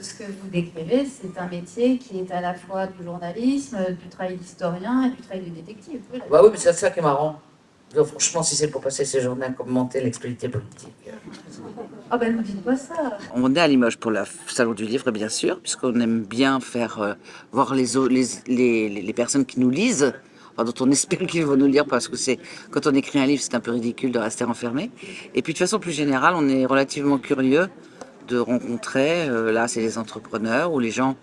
Ce que vous décrivez, c'est un métier qui est à la fois du journalisme, du travail d'historien et du travail de détective. Oui, Bah oui, mais c'est ça qui est marrant. Donc, franchement, si c'est pour passer ses journées à commenter l'actualité politique. Ah ben, ne dites pas ça. On est à Limoges pour le Salon du Livre, bien sûr, puisqu'on aime bien faire voir les personnes qui nous lisent, enfin, dont on espère qu'ils vont nous lire, parce que quand on écrit un livre, c'est un peu ridicule de rester enfermé. Et puis de façon plus générale, on est relativement curieux de rencontrer, là c'est les entrepreneurs ou les gens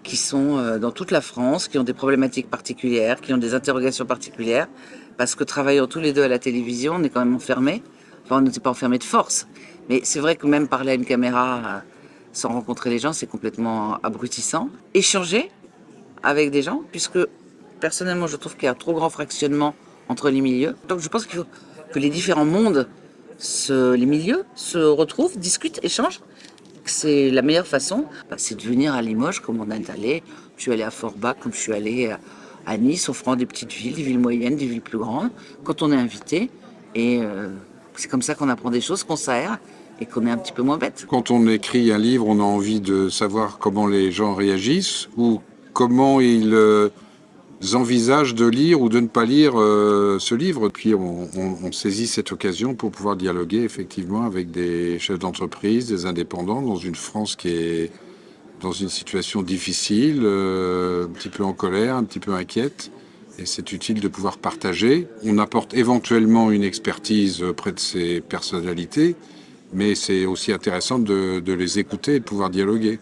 qui sont dans toute la France, qui ont des problématiques particulières, qui ont des interrogations particulières, parce que travaillant tous les deux à la télévision, on est quand même enfermés. Enfin, on n'était pas enfermés de force, mais c'est vrai que même parler à une caméra sans rencontrer les gens, c'est complètement abrutissant. Échanger avec des gens, puisque personnellement, je trouve qu'il y a un trop grand fractionnement entre les milieux. Donc je pense qu'il faut que les différents mondes, les milieux, se retrouvent, discutent, échangent. C'est la meilleure façon, c'est de venir à Limoges comme on est allé. Je suis allé à Forbach, comme je suis allé à Nice, offrant des petites villes, des villes moyennes, des villes plus grandes, quand on est invité. Et c'est comme ça qu'on apprend des choses, qu'on s'aère et qu'on est un petit peu moins bête. Quand on écrit un livre, on a envie de savoir comment les gens réagissent ou comment ils envisagent de lire ou de ne pas lire ce livre. Puis on saisit cette occasion pour pouvoir dialoguer effectivement avec des chefs d'entreprise, des indépendants dans une France qui est dans une situation difficile, un petit peu en colère, un petit peu inquiète. Et c'est utile de pouvoir partager. On apporte éventuellement une expertise près de ces personnalités, mais c'est aussi intéressant de les écouter et de pouvoir dialoguer.